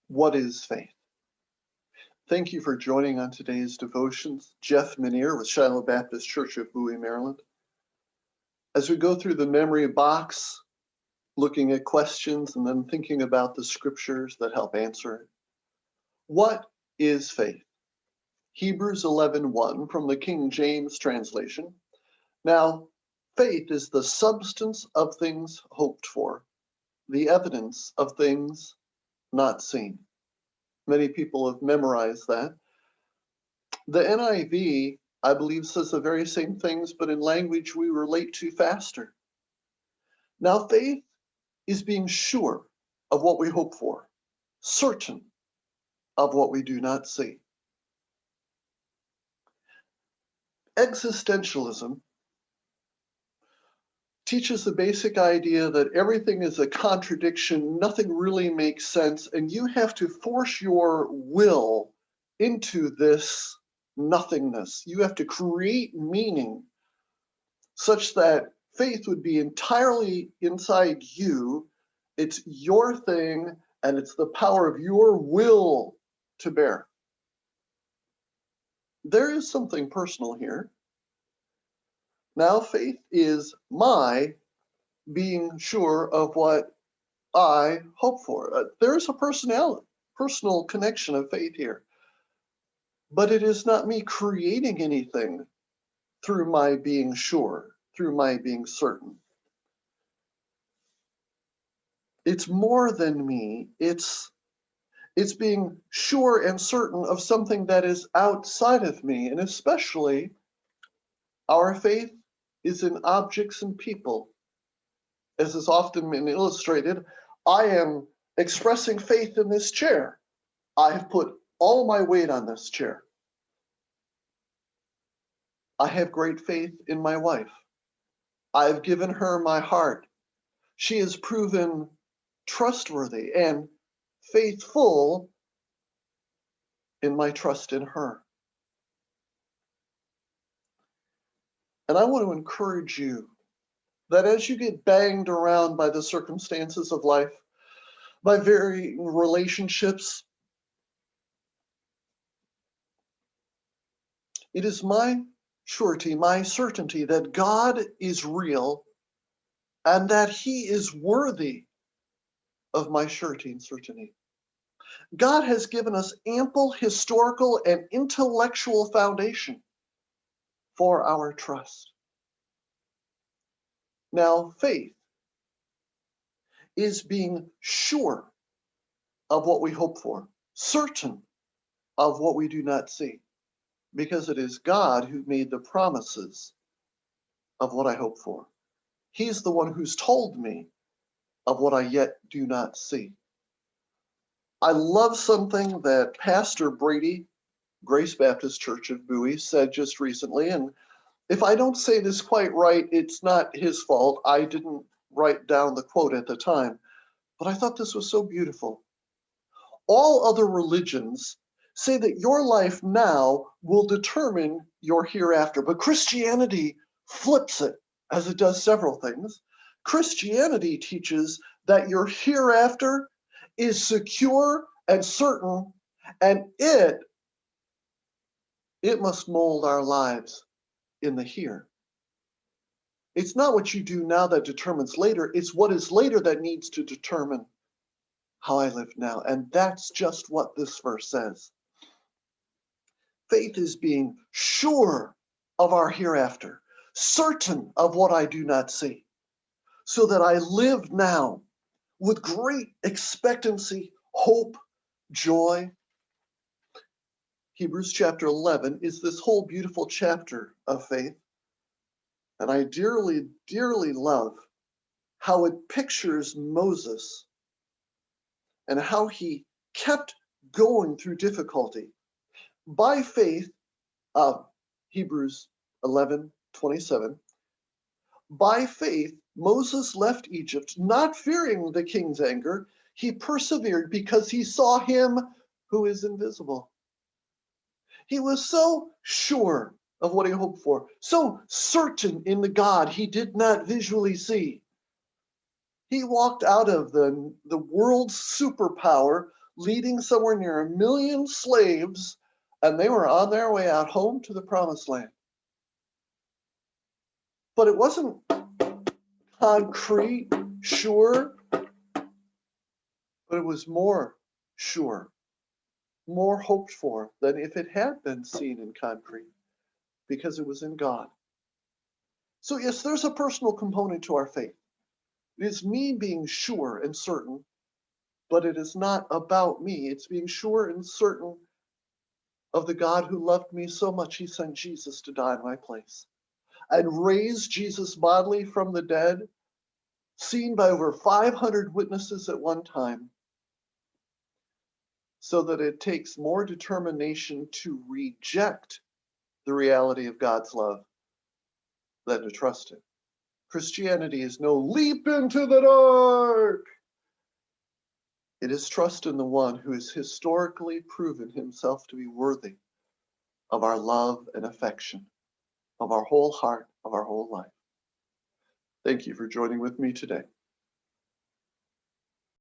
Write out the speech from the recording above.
What is faith? Thank you for joining on today's devotions. Jeff Minier with Shiloh Baptist Church of Bowie, Maryland. As we go through the memory box, looking at questions and then thinking about the scriptures that help answer it. What is faith? Hebrews 11:1 from the King James translation. Now, faith is the substance of things hoped for, the evidence of things not seen. Many people have memorized that. The NIV, I believe, says the very same things, but in language we relate to faster. Now, faith is being sure of what we hope for, certain of what we do not see. Existentialism teaches the basic idea that everything is a contradiction, nothing really makes sense, and you have to force your will into this nothingness. You have to create meaning such that faith would be entirely inside you. It's your thing, and it's the power of your will to bear. There is something personal here. Now, faith is my being sure of what I hope for. There is a personal connection of faith here. But it is not me creating anything through my being sure, through my being certain. It's more than me. It's being sure and certain of something that is outside of me, and especially our faith is in objects and people. As is often been illustrated, I am expressing faith in this chair. I have put all my weight on this chair. I have great faith in my wife. I have given her my heart. She has proven trustworthy and faithful in my trust in her. And I want to encourage you that as you get banged around by the circumstances of life, by varying relationships, it is my surety, my certainty that God is real and that he is worthy of my surety and certainty. God has given us ample historical and intellectual foundation for our trust. Now, faith is being sure of what we hope for, certain of what we do not see, because it is God who made the promises of what I hope for. He's the one who's told me of what I yet do not see. I love something that Pastor Brady, Grace Baptist Church of Bowie, said just recently, and if I don't say this quite right, it's not his fault. I didn't write down the quote at the time, but I thought this was so beautiful. All other religions say that your life now will determine your hereafter, but Christianity flips it, as it does several things. Christianity teaches that your hereafter is secure and certain, and it must mold our lives in the here. It's not what you do now that determines later, it's what is later that needs to determine how I live now. And that's just what this verse says. Faith is being sure of our hereafter, certain of what I do not see, so that I live now with great expectancy, hope, joy. Hebrews chapter 11 is this whole beautiful chapter of faith. And I dearly, dearly love how it pictures Moses and how he kept going through difficulty. By faith, Hebrews 11:27, by faith, Moses left Egypt, not fearing the king's anger. He persevered because he saw him who is invisible. He was so sure of what he hoped for, so certain in the God he did not visually see. He walked out of the world's superpower, leading somewhere near 1 million slaves, and they were on their way out home to the promised land. But it wasn't concrete, sure, but it was more sure, more hoped for than if it had been seen in concrete, because it was in God. So, yes, there's a personal component to our faith. It is me being sure and certain, but it is not about me. It's being sure and certain of the God who loved me so much he sent Jesus to die in my place and raised Jesus bodily from the dead, seen by over 500 witnesses at one time, so that it takes more determination to reject the reality of God's love than to trust it. Christianity is no leap into the dark. It is trust in the one who has historically proven himself to be worthy of our love and affection, of our whole heart, of our whole life. Thank you for joining with me today.